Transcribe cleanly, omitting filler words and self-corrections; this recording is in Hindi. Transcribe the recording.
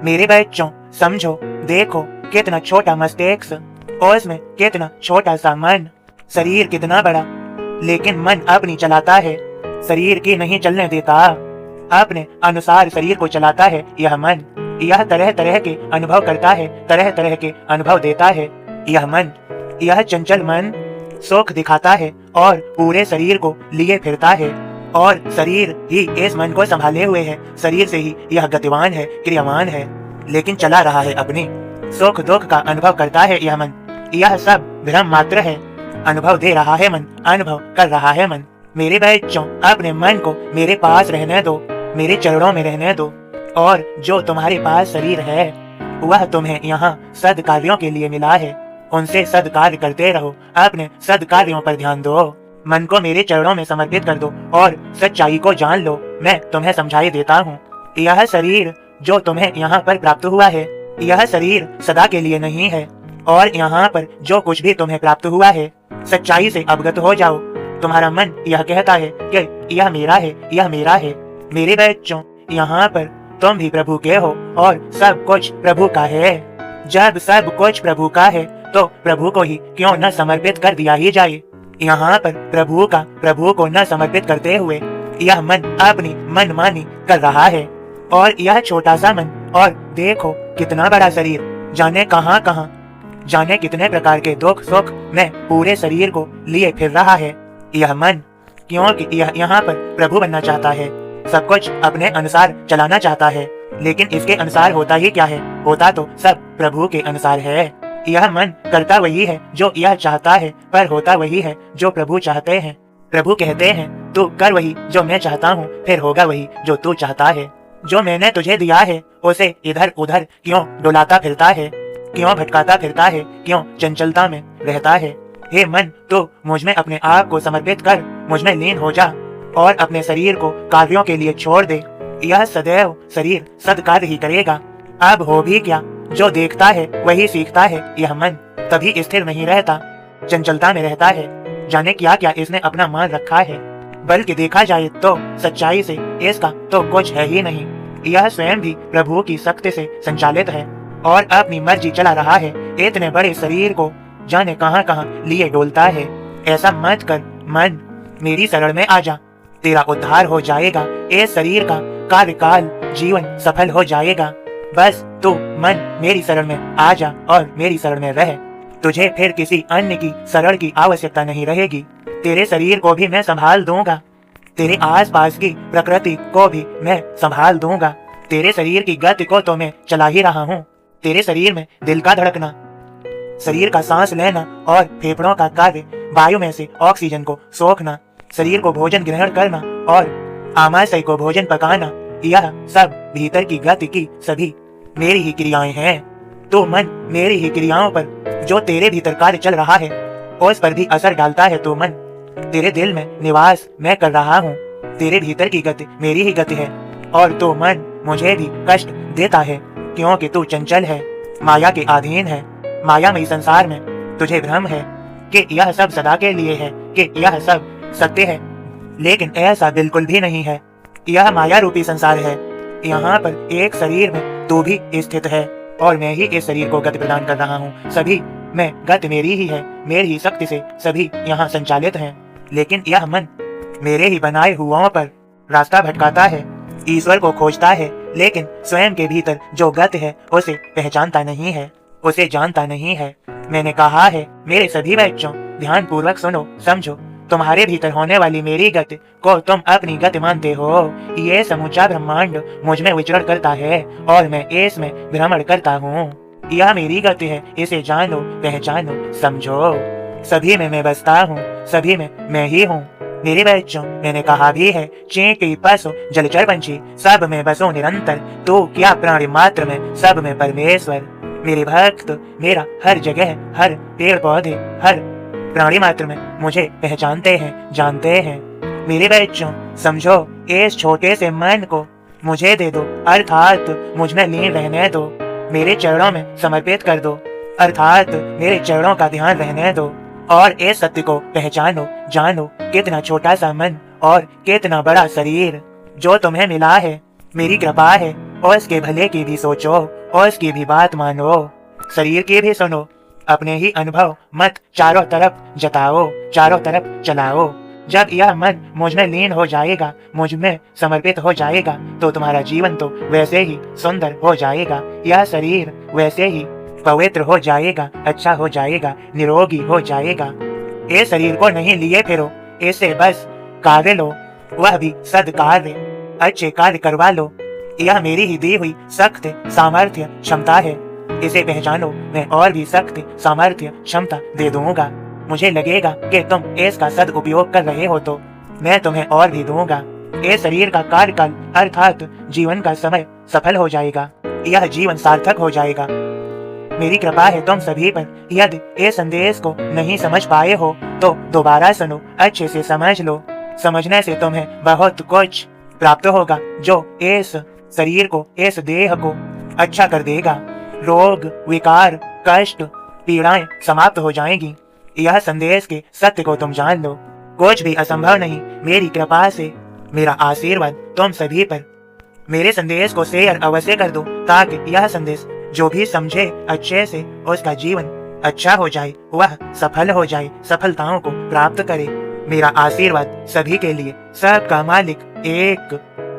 मेरे बच्चों समझो, देखो कितना छोटा मस्तिष्क और उसमें कितना छोटा सा मन। शरीर कितना बड़ा, लेकिन मन अपनी चलाता है, शरीर की नहीं चलने देता। अपने अनुसार शरीर को चलाता है यह मन। यह तरह तरह के अनुभव करता है, तरह तरह के अनुभव देता है यह मन। यह चंचल मन सुख दिखाता है और पूरे शरीर को लिए फिरता है, और शरीर ही इस मन को संभाले हुए है। शरीर से ही यह गतिवान है, क्रियावान है, लेकिन चला रहा है अपनी। सुख दुख का अनुभव करता है यह मन। यह सब भ्रम मात्र है। अनुभव दे रहा है मन, अनुभव कर रहा है मन। मेरे बच्चों, अपने मन को मेरे पास रहने दो, मेरे चरणों में रहने दो। और जो तुम्हारे पास शरीर है वह तुम्हें यहाँ सद्कार्यों के लिए मिला है। उनसे सद्कार्य करते रहो, अपने सद्कार्यों पर ध्यान दो। मन को मेरे चरणों में समर्पित कर दो और सच्चाई को जान लो। मैं तुम्हें समझाई देता हूँ। यह शरीर जो तुम्हें यहाँ पर प्राप्त हुआ है, यह शरीर सदा के लिए नहीं है। और यहाँ पर जो कुछ भी तुम्हें प्राप्त हुआ है, सच्चाई से अवगत हो जाओ। तुम्हारा मन यह कहता है कि यह मेरा है, यह मेरा है। मेरे बच्चों, यहाँ पर तुम भी प्रभु के हो और सब कुछ प्रभु का है। जब सब कुछ प्रभु का है तो प्रभु को ही क्यों न समर्पित कर दिया ही जाए। यहाँ पर प्रभु को न समर्पित करते हुए यह मन अपनी मनमानी कर रहा है। और यह छोटा सा मन, और देखो कितना बड़ा शरीर, जाने कहाँ कहाँ, जाने कितने प्रकार के दुख सुख में पूरे शरीर को लिए फिर रहा है यह मन। क्योंकि यह यहाँ पर प्रभु बनना चाहता है, सब कुछ अपने अनुसार चलाना चाहता है। लेकिन इसके अनुसार होता ही क्या है? होता तो सब प्रभु के अनुसार है। यह मन करता वही है जो यह चाहता है, पर होता वही है जो प्रभु चाहते हैं। प्रभु कहते हैं, तू कर वही जो मैं चाहता हूँ, फिर होगा वही जो तू चाहता है। जो मैंने तुझे दिया है उसे इधर उधर क्यों डुलाता फिरता है, क्यों भटकाता फिरता है, क्यों चंचलता में रहता है? हे मन, तू मुझ में अपने आप को समर्पित कर, मुझ में लीन हो जा और अपने शरीर को कार्यों के लिए छोड़ दे। यह सदैव शरीर सद्कार्य ही करेगा। अब हो भी क्या, जो देखता है वही सीखता है। यह मन कभी स्थिर नहीं रहता, चंचलता में रहता है। जाने क्या क्या इसने अपना मान रखा है। बल्कि देखा जाए तो सच्चाई से इसका तो कुछ है ही नहीं। यह स्वयं भी प्रभु की शक्ति से संचालित है और अपनी मर्जी चला रहा है। इतने बड़े शरीर को जाने कहां कहां लिए डोलता है। ऐसा मत कर मन, मेरी शरण में आ जा, तेरा उद्धार हो जाएगा। इस शरीर का कार्यकाल जीवन सफल हो जाएगा। बस तू मन मेरी शरण में आ जा और मेरी शरण में रह। तुझे फिर किसी अन्य की शरण की आवश्यकता नहीं रहेगी। तेरे शरीर को भी मैं संभाल दूंगा, तेरे आसपास की प्रकृति को भी मैं संभाल दूंगा। तेरे शरीर की गति को तो मैं चला ही रहा हूँ। तेरे शरीर में दिल का धड़कना, शरीर का सांस लेना और फेफड़ों का कार्य, वायु में से ऑक्सीजन को सोखना, शरीर को भोजन ग्रहण करना और आमाशय को भोजन पकाना, यह सब भीतर की गति की सभी मेरी ही क्रियाएं हैं। तो मन मेरी ही क्रियाओं पर जो तेरे भीतर कार्य चल रहा है उस पर भी असर डालता है। तो मन तेरे दिल में निवास मैं कर रहा हूँ। तेरे भीतर की गति मेरी ही गति है। और तो मन मुझे भी कष्ट देता है क्योंकि तू चंचल है, माया के अधीन है। मायामयी संसार में तुझे भ्रम है कि यह सब सदा के लिए है, कि यह सब सत्य है, लेकिन ऐसा बिल्कुल भी नहीं है। यह माया रूपी संसार है। यहाँ पर एक शरीर में तू भी स्थित है और मैं ही इस शरीर को गति प्रदान कर रहा हूँ। सभी में गति मेरी ही है, मेरी ही शक्ति से सभी यहाँ संचालित हैं। लेकिन यह मन मेरे ही बनाए हुओं पर रास्ता भटकाता है, ईश्वर को खोजता है, लेकिन स्वयं के भीतर जो गति है उसे पहचानता नहीं है, उसे जानता नहीं है। मैंने कहा है, मेरे सभी बच्चों ध्यान पूर्वक सुनो, समझो। तुम्हारे भीतर होने वाली मेरी गति को तुम अपनी गति मानते हो। ये समूचा ब्रह्मांड मुझ में विचरण करता है और मैं इसमें भ्रमण करता हूँ। यह मेरी गति है, इसे जानो, पहचानो, समझो। सभी में मैं बसता हूँ, सभी में मैं ही हूँ। मेरे बच्चों, मैंने कहा भी है, चींटी पशु जलचर पंछी सब में बसो निरंतर, तो क्या प्राणी मात्र में सब में परमेश्वर। मेरे भक्त मेरा हर जगह, हर पेड़ पौधे, हर प्राणी मात्र में मुझे पहचानते हैं, जानते हैं। मेरे बच्चों समझो, इस छोटे से मन को मुझे दे दो, अर्थात मुझ में लीन रहने दो, मेरे चरणों में समर्पित कर दो, अर्थात मेरे चरणों का ध्यान रहने दो और इस सत्य को पहचानो, जानो। कितना छोटा सा मन और कितना बड़ा शरीर जो तुम्हें मिला है, मेरी कृपा है और इसके भले की भी सोचो और इसकी भी बात मानो, शरीर की भी सुनो, अपने ही अनुभव मत चारों तरफ जताओ, चारों तरफ चलाओ। जब यह मन मुझ में लीन हो जाएगा, मुझ में समर्पित हो जाएगा, तो तुम्हारा जीवन तो वैसे ही सुंदर हो जाएगा, यह शरीर वैसे ही पवित्र हो जाएगा, अच्छा हो जाएगा, निरोगी हो जाएगा। इस शरीर को नहीं लिए फिरो, इससे बस कार्य लो, वह भी सद्कार्य, अच्छे कार्य करवा लो। यह मेरी ही दी हुई सख्त सामर्थ्य क्षमता है, इसे पहचानो, मैं और भी सख्त सामर्थ्य क्षमता दे दूंगा। मुझे लगेगा कि तुम इसका सदुपयोग कर रहे हो तो मैं तुम्हें और भी दूंगा। इस शरीर का कार्यकाल अर्थात जीवन का समय सफल हो जाएगा, यह जीवन सार्थक हो जाएगा। मेरी कृपा है तुम सभी पर। यदि इस संदेश को नहीं समझ पाए हो तो दोबारा सुनो, अच्छे से समझ लो। समझने से तुम्हें बहुत कुछ प्राप्त होगा जो इस शरीर को, इस देह को अच्छा कर देगा। रोग, विकार, कष्ट, पीड़ाएं समाप्त हो जाएंगी। यह संदेश के सत्य को तुम जान लो। कुछ भी असंभव नहीं, मेरी कृपा से, मेरा आशीर्वाद तुम सभी पर। मेरे संदेश को शेयर अवश्य कर दो ताकि यह संदेश जो भी समझे अच्छे से उसका जीवन अच्छा हो जाए, वह सफल हो जाए, सफलताओं को प्राप्त करे। मेरा आशीर्वाद सभी के लिए। सबका मालिक एक।